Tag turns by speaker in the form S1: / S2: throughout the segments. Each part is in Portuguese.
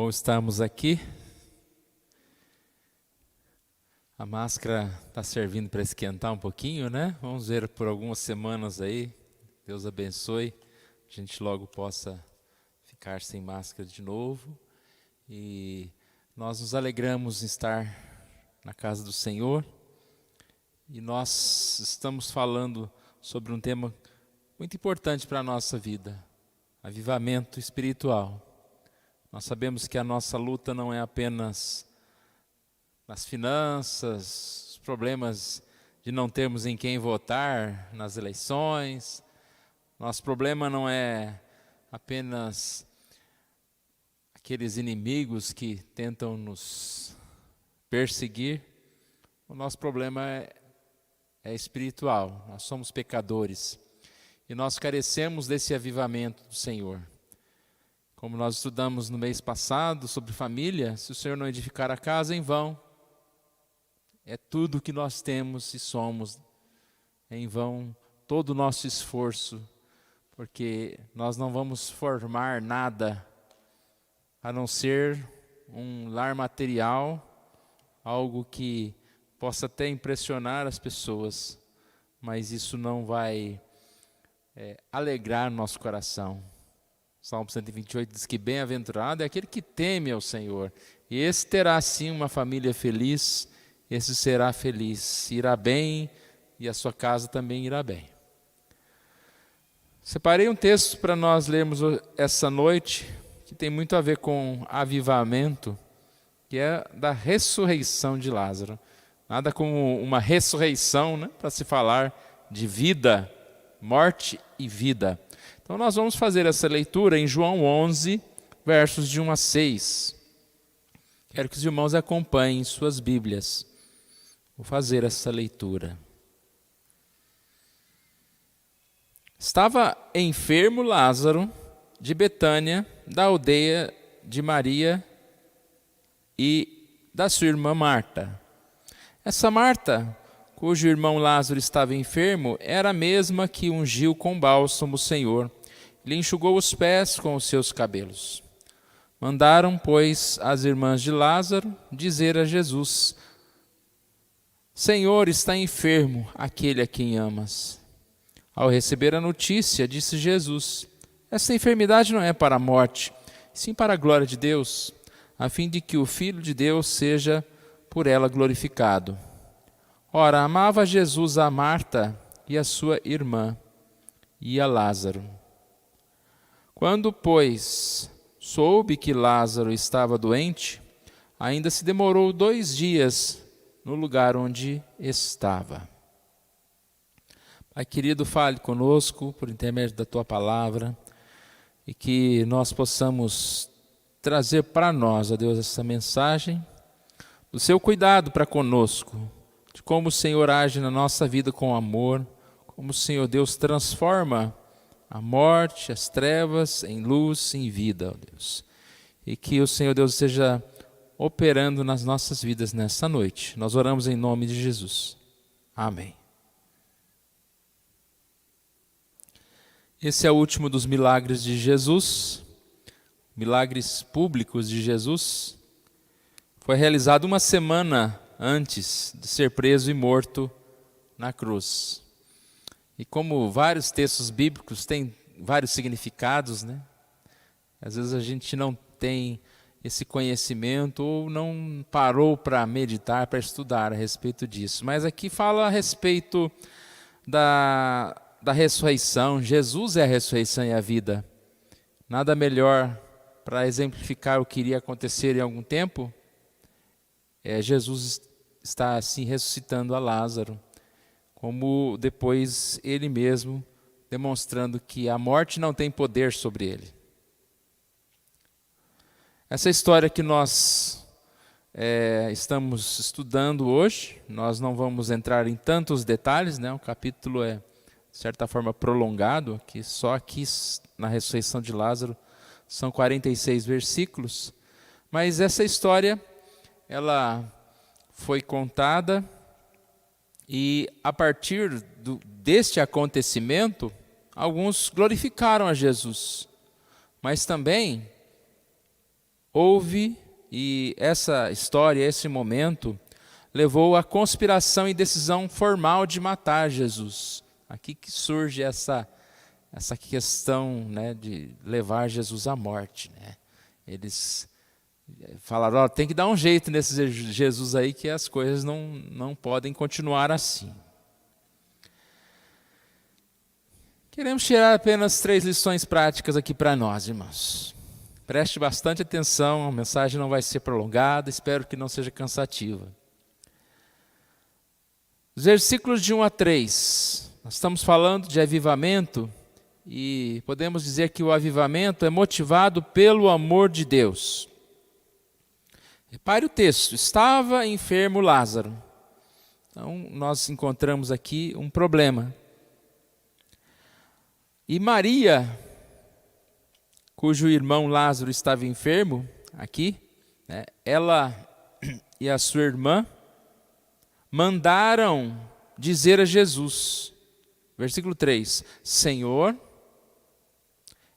S1: Bom estarmos aqui. A máscara está servindo para esquentar um pouquinho, né? Vamos ver por algumas semanas aí. Deus abençoe. A gente logo possa ficar sem máscara de novo. E nós nos alegramos em estar na casa do Senhor. E nós estamos falando sobre um tema muito importante para a nossa vida: avivamento espiritual. Nós sabemos que a nossa luta não é apenas nas finanças, os problemas de não termos em quem votar nas eleições. Nosso problema não é apenas aqueles inimigos que tentam nos perseguir. O nosso problema é espiritual. Nós somos pecadores e nós carecemos desse avivamento do Senhor. Como nós estudamos no mês passado sobre família, se o Senhor não edificar a casa, em vão. É tudo que nós temos e somos, em vão todo o nosso esforço, porque nós não vamos formar nada a não ser um lar material, algo que possa até impressionar as pessoas, mas isso não vai alegrar nosso coração. Salmo 128 diz que bem-aventurado é aquele que teme ao Senhor, e esse terá sim uma família feliz, esse será feliz, irá bem e a sua casa também irá bem. Separei um texto para nós lermos essa noite, que tem muito a ver com avivamento, que é da ressurreição de Lázaro. Nada como uma ressurreição, né, para se falar de vida, morte e vida. Então nós vamos fazer essa leitura em João 11, versos de 1 a 6. Quero que os irmãos acompanhem suas Bíblias. Vou fazer essa leitura. Estava enfermo Lázaro de Betânia, da aldeia de Maria e da sua irmã Marta. Essa Marta, cujo irmão Lázaro estava enfermo, era a mesma que ungiu com bálsamo o Senhor. Lhe enxugou os pés com os seus cabelos. Mandaram, pois, as irmãs de Lázaro dizer a Jesus: Senhor, está enfermo aquele a quem amas. Ao receber a notícia, disse Jesus: esta enfermidade não é para a morte, sim para a glória de Deus, a fim de que o Filho de Deus seja por ela glorificado. Ora, amava Jesus a Marta e a sua irmã, e a Lázaro. Quando, pois, soube que Lázaro estava doente, ainda se demorou 2 dias no lugar onde estava. Pai querido, fale conosco por intermédio da Tua palavra e que nós possamos trazer para nós, ó Deus, essa mensagem do Seu cuidado para conosco, de como o Senhor age na nossa vida com amor, como o Senhor Deus transforma a morte, as trevas em luz, em vida, ó Deus. E que o Senhor Deus esteja operando nas nossas vidas nessa noite. Nós oramos em nome de Jesus. Amém. Esse é o último dos milagres de Jesus, milagres públicos de Jesus. Foi realizado 1 semana antes de ser preso e morto na cruz. E como vários textos bíblicos têm vários significados, né? Às vezes a gente não tem esse conhecimento ou não parou para meditar, para estudar a respeito disso. Mas aqui fala a respeito da ressurreição. Jesus é a ressurreição e a vida. Nada melhor para exemplificar o que iria acontecer em algum tempo. Jesus está assim ressuscitando a Lázaro, como depois ele mesmo demonstrando que a morte não tem poder sobre ele. Essa história que nós estamos estudando hoje, nós não vamos entrar em tantos detalhes, né? O capítulo é, de certa forma, prolongado, que só aqui na ressurreição de Lázaro são 46 versículos, mas essa história, ela foi contada e a partir deste acontecimento, alguns glorificaram a Jesus, mas também houve, e essa história, esse momento, levou à conspiração e decisão formal de matar Jesus. Aqui que surge essa questão, né, de levar Jesus à morte, né? Eles falaram, ó, tem que dar um jeito nesse Jesus aí, que as coisas não podem continuar assim. Queremos tirar apenas 3 lições práticas aqui para nós, irmãos. Preste bastante atenção, a mensagem não vai ser prolongada, espero que não seja cansativa. Os versículos de 1 a 3, nós estamos falando de avivamento, e podemos dizer que o avivamento é motivado pelo amor de Deus. Repare o texto, estava enfermo Lázaro. Então, nós encontramos aqui um problema. E Maria, cujo irmão Lázaro estava enfermo, aqui, né, ela e a sua irmã mandaram dizer a Jesus, versículo 3, Senhor,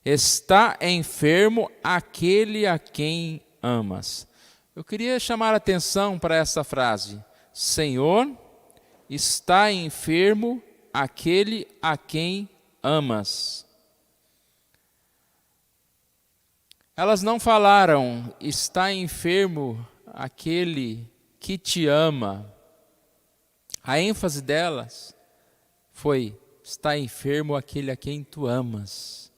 S1: está enfermo aquele a quem amas. Eu queria chamar a atenção para essa frase, Senhor, está enfermo aquele a quem amas. Elas não falaram, está enfermo aquele que te ama. A ênfase delas foi, está enfermo aquele a quem tu amas.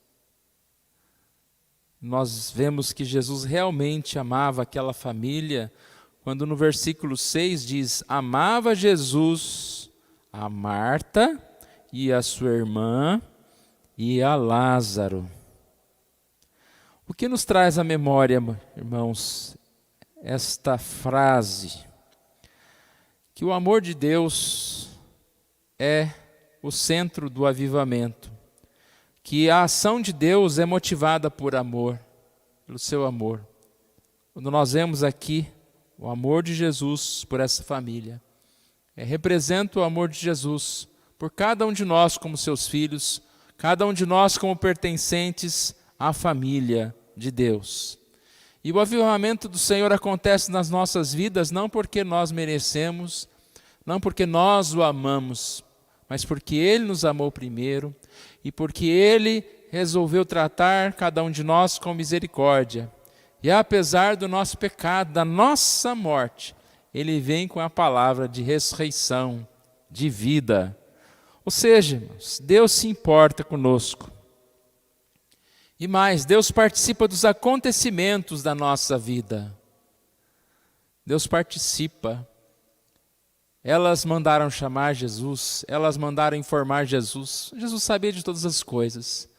S1: Nós vemos que Jesus realmente amava aquela família, quando no versículo 6 diz, amava Jesus a Marta e a sua irmã e a Lázaro. O que nos traz à memória, irmãos, esta frase? Que o amor de Deus é o centro do avivamento. Que a ação de Deus é motivada por amor, pelo seu amor. Quando nós vemos aqui o amor de Jesus por essa família, representa o amor de Jesus por cada um de nós como seus filhos, cada um de nós como pertencentes à família de Deus. E o avivamento do Senhor acontece nas nossas vidas não porque nós merecemos, não porque nós o amamos, mas porque Ele nos amou primeiro e porque Ele resolveu tratar cada um de nós com misericórdia. E apesar do nosso pecado, da nossa morte, Ele vem com a palavra de ressurreição, de vida. Ou seja, irmãos, Deus se importa conosco. E mais, Deus participa dos acontecimentos da nossa vida. Deus participa. Elas mandaram chamar Jesus, elas mandaram informar Jesus. Jesus sabia de todas as coisas.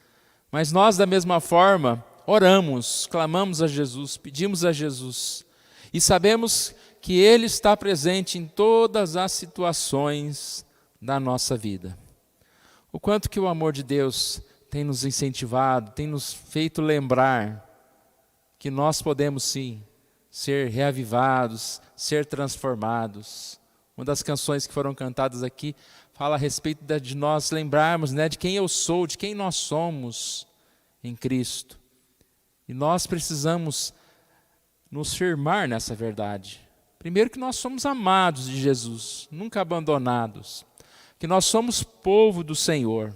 S1: Mas nós, da mesma forma, oramos, clamamos a Jesus, pedimos a Jesus. E sabemos que Ele está presente em todas as situações da nossa vida. O quanto que o amor de Deus tem nos incentivado, tem nos feito lembrar que nós podemos sim ser reavivados, ser transformados. Uma das canções que foram cantadas aqui fala a respeito de nós lembrarmos, né, de quem eu sou, de quem nós somos em Cristo. E nós precisamos nos firmar nessa verdade. Primeiro que nós somos amados de Jesus, nunca abandonados. Que nós somos povo do Senhor.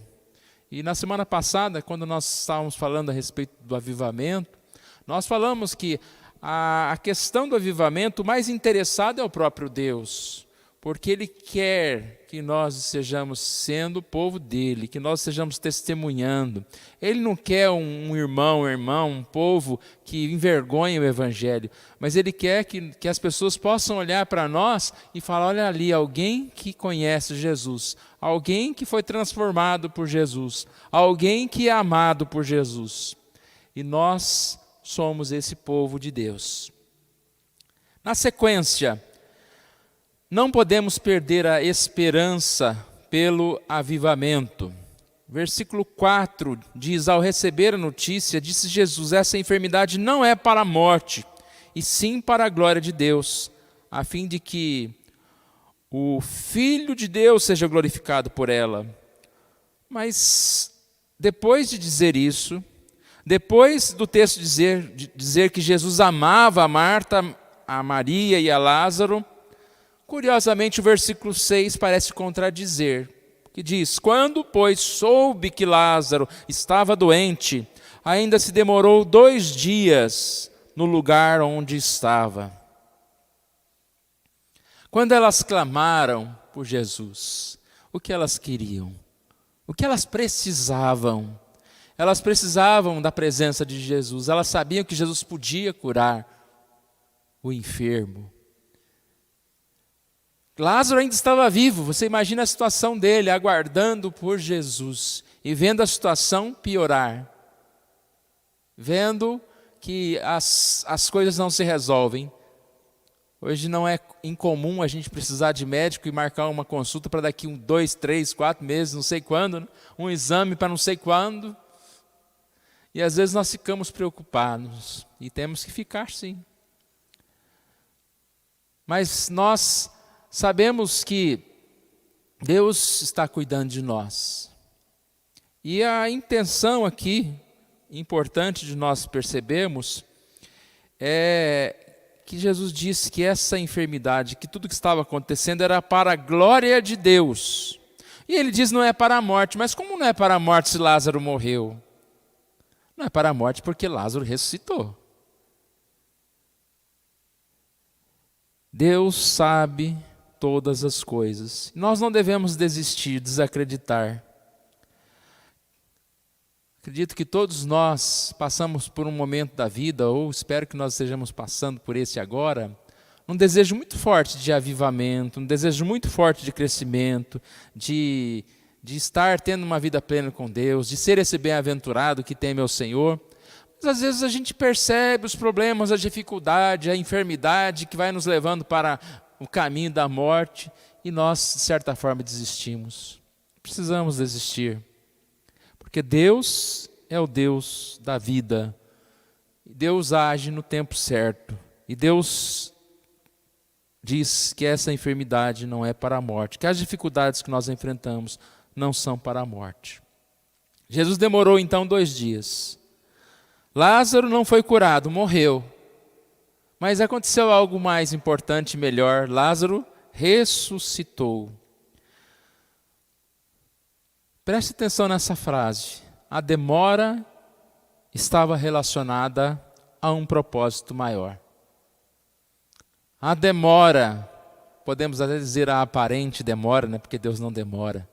S1: E na semana passada, quando nós estávamos falando a respeito do avivamento, nós falamos que a questão do avivamento, o mais interessado é o próprio Deus, porque Ele quer que nós estejamos sendo o povo dEle, que nós estejamos testemunhando. Ele não quer um irmão, um povo que envergonhe o Evangelho, mas Ele quer que as pessoas possam olhar para nós e falar, olha ali, alguém que conhece Jesus, alguém que foi transformado por Jesus, alguém que é amado por Jesus. E nós somos esse povo de Deus. Na sequência, não podemos perder a esperança pelo avivamento. Versículo 4 diz, ao receber a notícia, disse Jesus, essa enfermidade não é para a morte, e sim para a glória de Deus, a fim de que o Filho de Deus seja glorificado por ela. Mas, depois de dizer isso, Depois do texto dizer que Jesus amava a Marta, a Maria e a Lázaro, curiosamente o versículo 6 parece contradizer, que diz: quando, pois, soube que Lázaro estava doente, ainda se demorou 2 dias no lugar onde estava. Quando elas clamaram por Jesus, o que elas queriam? O que elas precisavam? Elas precisavam da presença de Jesus. Elas sabiam que Jesus podia curar o enfermo. Lázaro ainda estava vivo. Você imagina a situação dele, aguardando por Jesus e vendo a situação piorar. Vendo que as coisas não se resolvem. Hoje não é incomum a gente precisar de médico e marcar uma consulta para daqui 2, 3, 4 meses, não sei quando, né? Um exame para não sei quando. E às vezes nós ficamos preocupados, e temos que ficar sim. Mas nós sabemos que Deus está cuidando de nós. E a intenção aqui, importante de nós percebermos, é que Jesus disse que essa enfermidade, que tudo que estava acontecendo era para a glória de Deus. E ele diz não é para a morte, mas como não é para a morte se Lázaro morreu? Não é para a morte porque Lázaro ressuscitou. Deus sabe todas as coisas. Nós não devemos desistir, desacreditar. Acredito que todos nós passamos por um momento da vida, ou espero que nós estejamos passando por esse agora, um desejo muito forte de avivamento, um desejo muito forte de crescimento, de estar tendo uma vida plena com Deus, de ser esse bem-aventurado que teme ao Senhor. Mas às vezes a gente percebe os problemas, a dificuldade, a enfermidade que vai nos levando para o caminho da morte e nós, de certa forma, desistimos. Precisamos desistir, porque Deus é o Deus da vida. Deus age no tempo certo e Deus diz que essa enfermidade não é para a morte, que as dificuldades que nós enfrentamos não são para a morte. Jesus demorou então 2 dias. Lázaro não foi curado, morreu. Mas aconteceu algo mais importante e melhor. Lázaro ressuscitou. Preste atenção nessa frase. A demora estava relacionada a um propósito maior. A demora, podemos até dizer a aparente demora, né? Porque Deus não demora.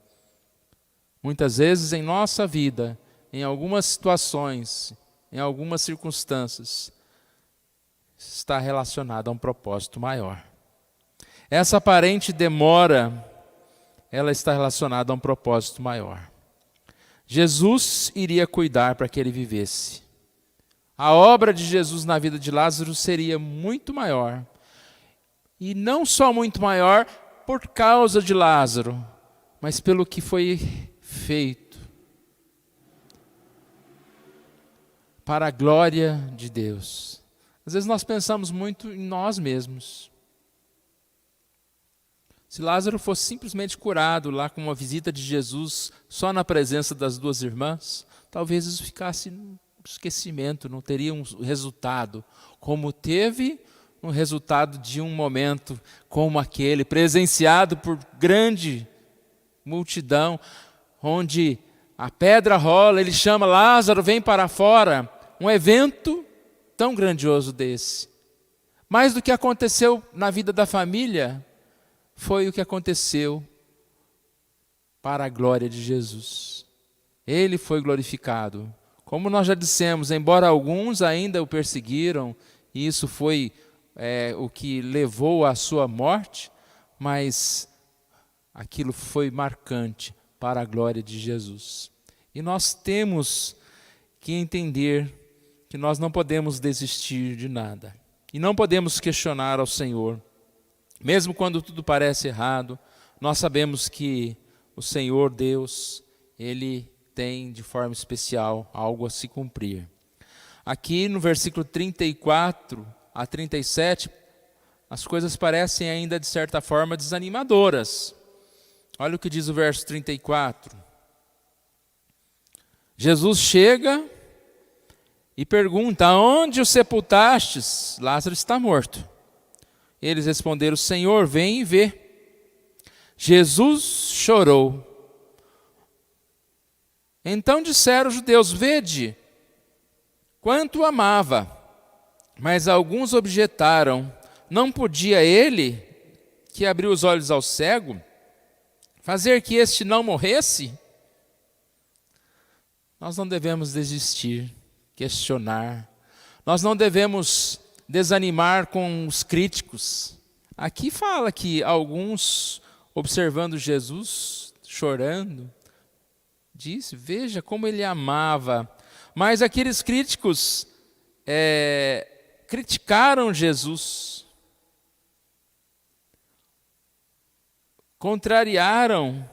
S1: Muitas vezes em nossa vida, em algumas situações, em algumas circunstâncias, está relacionada a um propósito maior. Essa aparente demora, ela está relacionada a um propósito maior. Jesus iria cuidar para que ele vivesse. A obra de Jesus na vida de Lázaro seria muito maior. E não só muito maior por causa de Lázaro, mas pelo que foi feito para a glória de Deus. Às vezes nós pensamos muito em nós mesmos. Se Lázaro fosse simplesmente curado lá com uma visita de Jesus, só na presença das 2 irmãs, talvez isso ficasse no esquecimento, não teria um resultado, como teve um resultado de um momento como aquele, presenciado por grande multidão, onde a pedra rola, ele chama Lázaro, vem para fora. Um evento tão grandioso desse. Mais do que aconteceu na vida da família, foi o que aconteceu para a glória de Jesus. Ele foi glorificado. Como nós já dissemos, embora alguns ainda o perseguiram, e isso foi o que levou à sua morte, mas aquilo foi marcante para a glória de Jesus. E nós temos que entender que nós não podemos desistir de nada. E não podemos questionar ao Senhor. Mesmo quando tudo parece errado, nós sabemos que o Senhor Deus, Ele tem de forma especial algo a se cumprir. Aqui no versículo 34 a 37, as coisas parecem ainda de certa forma desanimadoras. Olha o que diz o verso 34. Jesus chega e pergunta: aonde o sepultastes? Lázaro está morto. Eles responderam: Senhor, vem e vê. Jesus chorou. Então disseram os judeus: vede, quanto o amava. Mas alguns objetaram: não podia ele, que abriu os olhos ao cego, fazer que este não morresse? Nós não devemos desistir, questionar. Nós não devemos desanimar com os críticos. Aqui fala que alguns, observando Jesus, chorando, disse: veja como ele amava. Mas aqueles críticos criticaram Jesus, contrariaram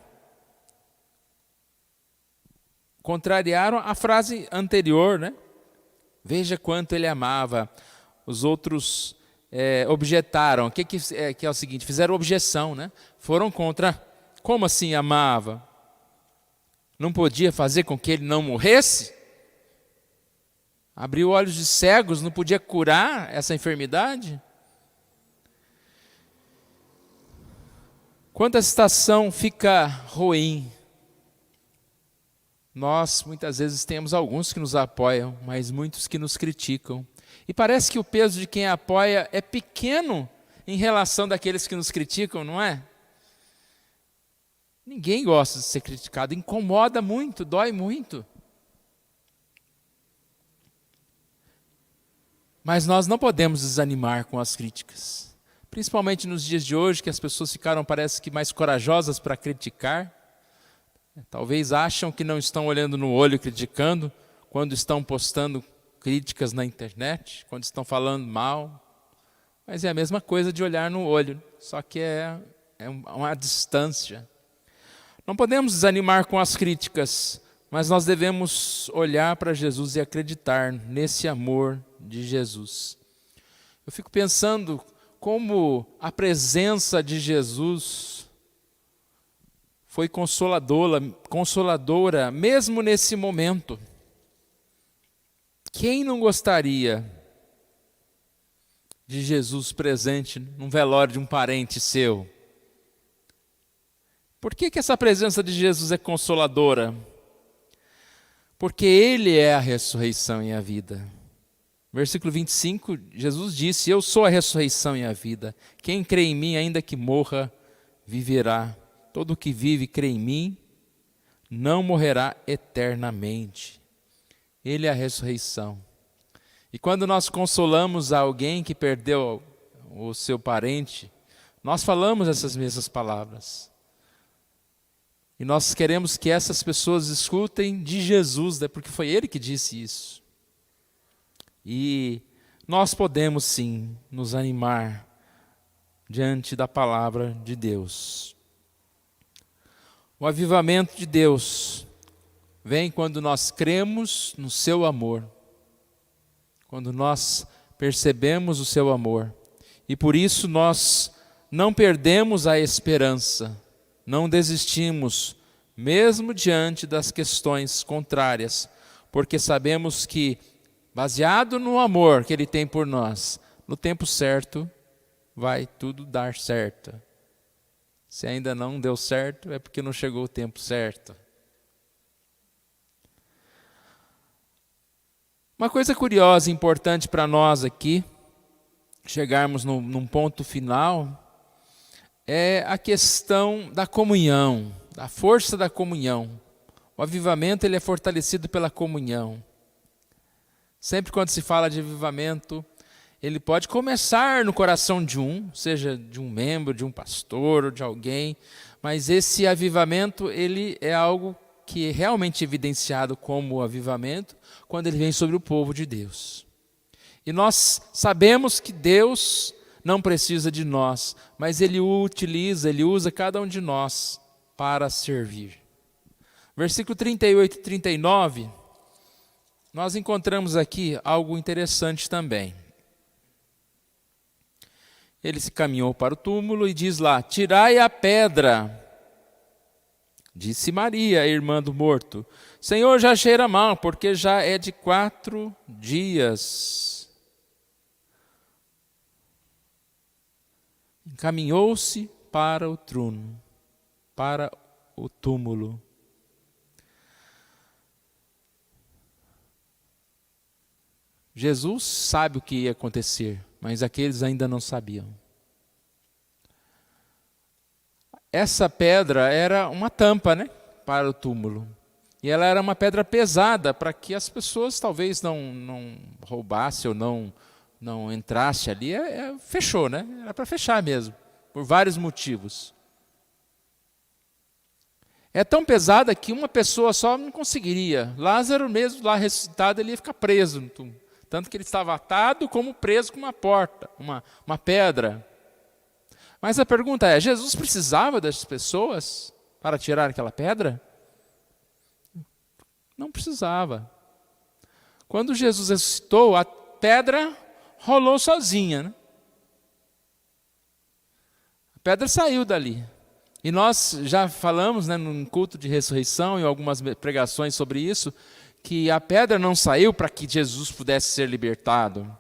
S1: a frase anterior, né? Veja quanto ele amava. Os outros objetaram. O que é o seguinte? Fizeram objeção, né? Foram contra. Como assim amava? Não podia fazer com que ele não morresse? Abriu olhos de cegos, não podia curar essa enfermidade? Quando a situação fica ruim, nós muitas vezes temos alguns que nos apoiam, mas muitos que nos criticam. E parece que o peso de quem apoia é pequeno em relação daqueles que nos criticam, não é? Ninguém gosta de ser criticado, incomoda muito, dói muito. Mas nós não podemos desanimar com as críticas. Principalmente nos dias de hoje, que as pessoas ficaram, parece que, mais corajosas para criticar. Talvez acham que não estão olhando no olho criticando, quando estão postando críticas na internet, quando estão falando mal. Mas é a mesma coisa de olhar no olho, só que é uma distância. Não podemos desanimar com as críticas, mas nós devemos olhar para Jesus e acreditar nesse amor de Jesus. Eu fico pensando como a presença de Jesus foi consoladora, mesmo nesse momento. Quem não gostaria de Jesus presente num velório de um parente seu? Por que essa presença de Jesus é consoladora? Porque Ele é a ressurreição e a vida. Versículo 25, Jesus disse: eu sou a ressurreição e a vida. Quem crê em mim, ainda que morra, viverá. Todo que vive e crê em mim, não morrerá eternamente. Ele é a ressurreição. E quando nós consolamos alguém que perdeu o seu parente, nós falamos essas mesmas palavras. E nós queremos que essas pessoas escutem de Jesus, né? Porque foi Ele que disse isso. E nós podemos sim nos animar diante da palavra de Deus. O avivamento de Deus vem quando nós cremos no seu amor, quando nós percebemos o seu amor. E por isso nós não perdemos a esperança, não desistimos, mesmo diante das questões contrárias, porque sabemos que, baseado no amor que Ele tem por nós, no tempo certo, vai tudo dar certo. Se ainda não deu certo, é porque não chegou o tempo certo. Uma coisa curiosa e importante para nós aqui, chegarmos num ponto final, é a questão da comunhão, da força da comunhão. O avivamento ele é fortalecido pela comunhão. Sempre quando se fala de avivamento, ele pode começar no coração de seja de um membro, de um pastor ou de alguém, mas esse avivamento ele é algo que é realmente evidenciado como avivamento quando ele vem sobre o povo de Deus. E nós sabemos que Deus não precisa de nós, mas Ele usa cada um de nós para servir. Versículo 38 e 39, nós encontramos aqui algo interessante também. Ele se caminhou para o túmulo e diz lá: tirai a pedra. Disse Maria, a irmã do morto: Senhor, já cheira mal, porque já é de 4 dias. Encaminhou-se para o túmulo, Jesus sabe o que ia acontecer, mas aqueles ainda não sabiam. Essa pedra era uma tampa, né, para o túmulo. E ela era uma pedra pesada para que as pessoas talvez não roubassem ou não entrassem ali. Fechou, né? Era para fechar mesmo, por vários motivos. É tão pesada que uma pessoa só não conseguiria. Lázaro mesmo, lá ressuscitado, ele ia ficar preso no túmulo. Tanto que ele estava atado como preso com uma porta, uma pedra. Mas a pergunta é, Jesus precisava dessas pessoas para tirar aquela pedra? Não precisava. Quando Jesus ressuscitou, a pedra rolou sozinha, né? A pedra saiu dali. E nós já falamos, né, num culto de ressurreição e algumas pregações sobre isso, que a pedra não saiu para que Jesus pudesse ser libertado.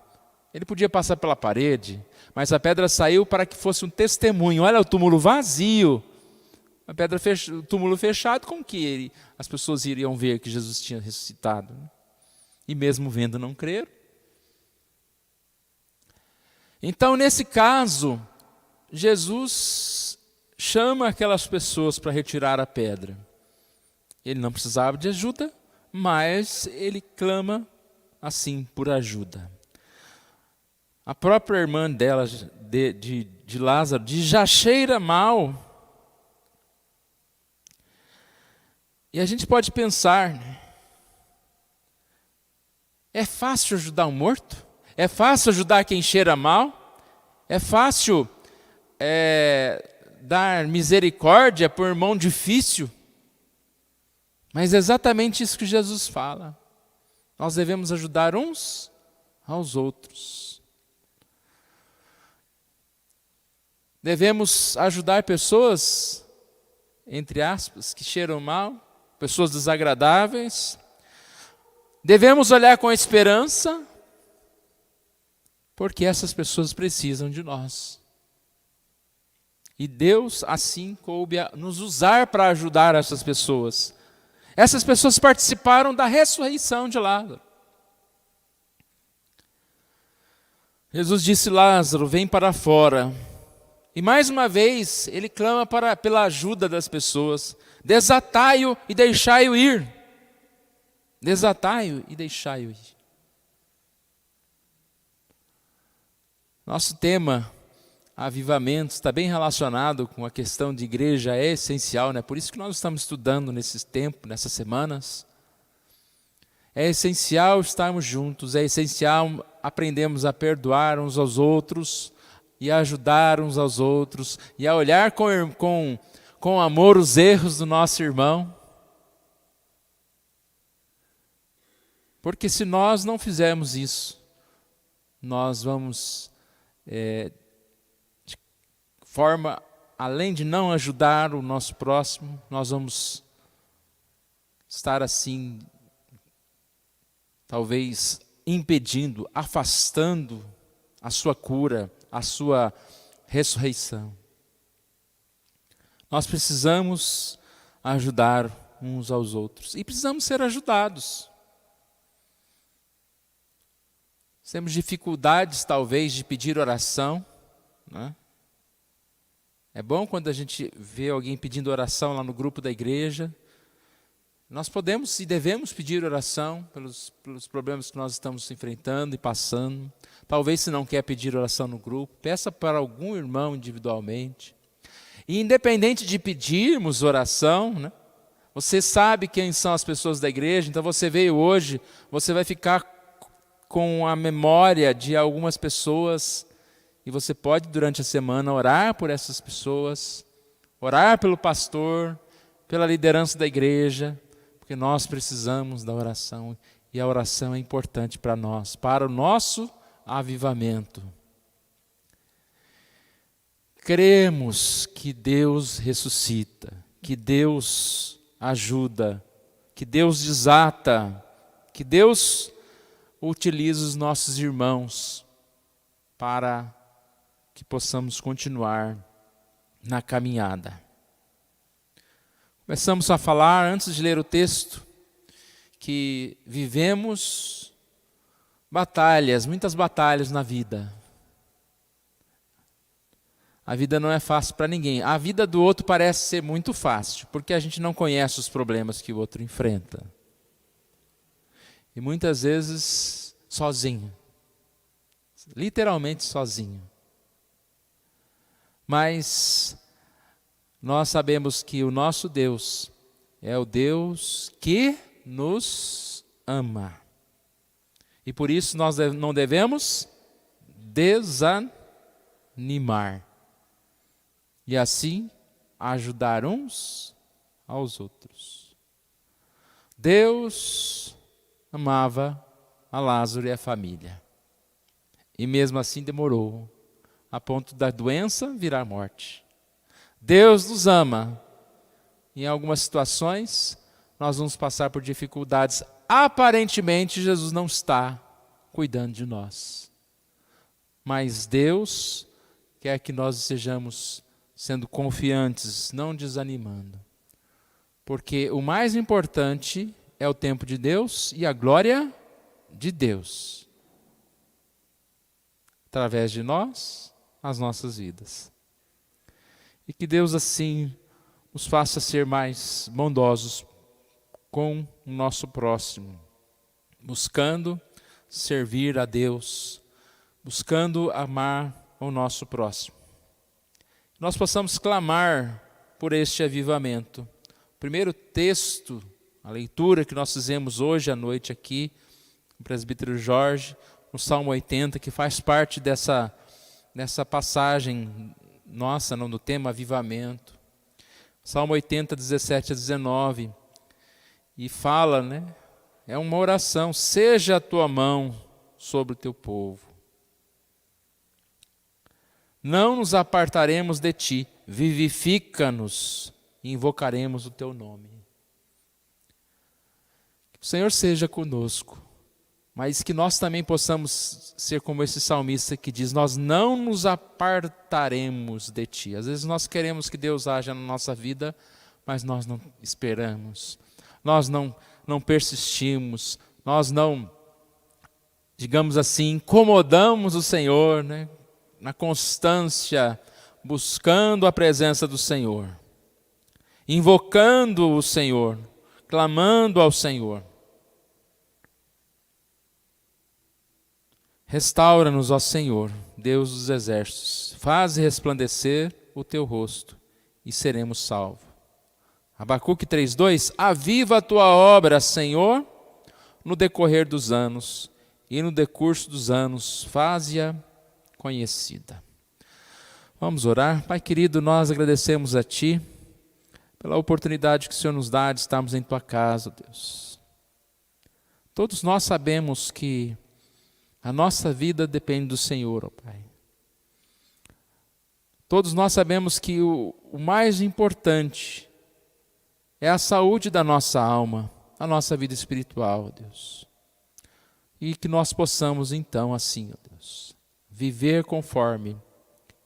S1: Ele podia passar pela parede, mas a pedra saiu para que fosse um testemunho. Olha o túmulo vazio, o túmulo fechado, como que as pessoas iriam ver que Jesus tinha ressuscitado? E mesmo vendo, não creram. Então, nesse caso, Jesus chama aquelas pessoas para retirar a pedra. Ele não precisava de ajuda, mas ele clama assim por ajuda. A própria irmã dela, de Lázaro, já cheira mal. E a gente pode pensar, é fácil ajudar um morto? É fácil ajudar quem cheira mal? É fácil dar misericórdia por irmão difícil? Mas é exatamente isso que Jesus fala. Nós devemos ajudar uns aos outros. Devemos ajudar pessoas, entre aspas, que cheiram mal, pessoas desagradáveis. Devemos olhar com esperança, porque essas pessoas precisam de nós. E Deus assim coube a nos usar para ajudar essas pessoas. Essas pessoas participaram da ressurreição de Lázaro. Jesus disse: Lázaro, vem para fora. E mais uma vez, ele clama pela ajuda das pessoas. Desatai-o e deixai-o ir. Desatai-o e deixai-o ir. Nosso tema, avivamento, está bem relacionado com a questão de igreja, é essencial, né? Por isso que nós estamos estudando nesses tempos, nessas semanas. É essencial estarmos juntos, é essencial aprendermos a perdoar uns aos outros e a ajudar uns aos outros e a olhar com amor os erros do nosso irmão. Porque se nós não fizermos isso, nós vamos, de forma, além de não ajudar o nosso próximo, nós vamos estar assim, talvez impedindo, afastando a sua cura, a sua ressurreição. Nós precisamos ajudar uns aos outros e precisamos ser ajudados. Temos dificuldades, talvez, de pedir oração, né? É bom quando a gente vê alguém pedindo oração lá no grupo da igreja. Nós podemos e devemos pedir oração pelos problemas que nós estamos enfrentando e passando. Talvez, se não quer pedir oração no grupo, peça para algum irmão individualmente. E independente de pedirmos oração, né? Você sabe quem são as pessoas da igreja, então você veio hoje, você vai ficar com a memória de algumas pessoas, e você pode, durante a semana, orar por essas pessoas, orar pelo pastor, pela liderança da igreja, porque nós precisamos da oração, e a oração é importante para nós, para o nosso avivamento. Cremos que Deus ressuscita, que Deus ajuda, que Deus desata, que Deus utiliza os nossos irmãos para que possamos continuar na caminhada. Começamos a falar, antes de ler o texto, que vivemos batalhas, muitas batalhas na vida. A vida não é fácil para ninguém. A vida do outro parece ser muito fácil, porque a gente não conhece os problemas que o outro enfrenta. E muitas vezes sozinho. Literalmente sozinho. Mas nós sabemos que o nosso Deus é o Deus que nos ama. E por isso nós não devemos desanimar. E assim ajudar uns aos outros. Deus amava a Lázaro e a família. E mesmo assim demorou, a ponto da doença virar morte. Deus nos ama. Em algumas situações, nós vamos passar por dificuldades. Aparentemente, Jesus não está cuidando de nós. Mas Deus quer que nós estejamos sendo confiantes, não desanimando. Porque o mais importante é o tempo de Deus e a glória de Deus. Através de nós, as nossas vidas. E que Deus assim nos faça ser mais bondosos com o nosso próximo, buscando servir a Deus, buscando amar o nosso próximo. Nós possamos clamar por este avivamento. O primeiro texto, a leitura que nós fizemos hoje à noite aqui, o presbítero Jorge, no Salmo 80, que faz parte dessa passagem nossa, no tema avivamento. Salmo 80, 17 a 19, e fala, é uma oração: seja a tua mão sobre o teu povo. Não nos apartaremos de ti, vivifica-nos e invocaremos o teu nome. Que o Senhor seja conosco, mas que nós também possamos ser como esse salmista que diz: nós não nos apartaremos de ti. Às vezes nós queremos que Deus haja na nossa vida, mas nós não esperamos, nós não persistimos, nós não, digamos assim, incomodamos o Senhor, na constância, buscando a presença do Senhor, invocando o Senhor, clamando ao Senhor. Restaura-nos, ó Senhor, Deus dos exércitos, faze resplandecer o teu rosto e seremos salvos. Abacuque 3:2, aviva a tua obra, Senhor, no decorrer dos anos, e no decurso dos anos, faze-a conhecida. Vamos orar. Pai querido, nós agradecemos a Ti pela oportunidade que o Senhor nos dá de estarmos em Tua casa, Deus. Todos nós sabemos que a nossa vida depende do Senhor, ó Pai. Todos nós sabemos que o mais importante é a saúde da nossa alma, a nossa vida espiritual, ó Deus. E que nós possamos então assim, ó Deus, viver conforme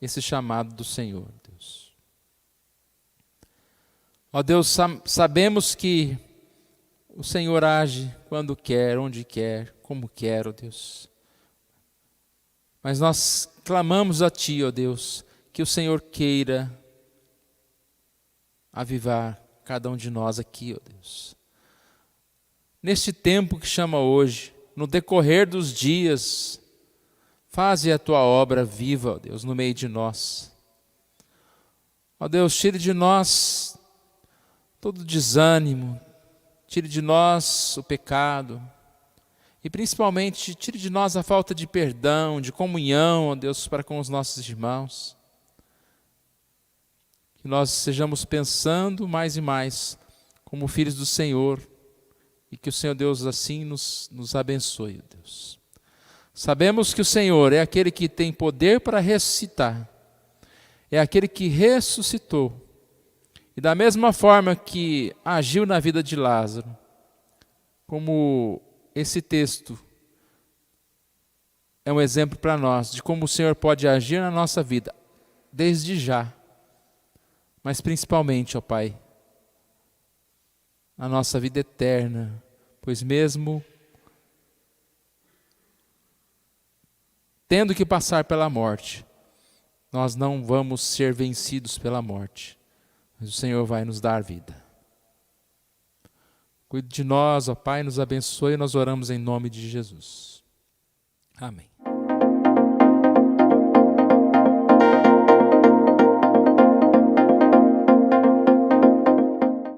S1: esse chamado do Senhor, Deus. Ó Deus, sabemos que o Senhor age quando quer, onde quer, como quer, ó Deus. Mas nós clamamos a Ti, ó Deus, que o Senhor queira avivar cada um de nós aqui, ó Deus. Neste tempo que chama hoje, no decorrer dos dias, faze a Tua obra viva, ó Deus, no meio de nós. Ó Deus, tire de nós todo desânimo, tire de nós o pecado, e principalmente tire de nós a falta de perdão, de comunhão, ó Deus, para com os nossos irmãos. Que nós sejamos pensando mais e mais como filhos do Senhor, e que o Senhor Deus assim nos abençoe, ó Deus. Sabemos que o Senhor é aquele que tem poder para ressuscitar, é aquele que ressuscitou, E da mesma forma que agiu na vida de Lázaro, como esse texto é um exemplo para nós de como o Senhor pode agir na nossa vida, desde já, mas principalmente, ó Pai, na nossa vida eterna, pois mesmo tendo que passar pela morte, nós não vamos ser vencidos pela morte, mas o Senhor vai nos dar vida. Cuide de nós, ó Pai, nos abençoe, nós oramos em nome de Jesus. Amém.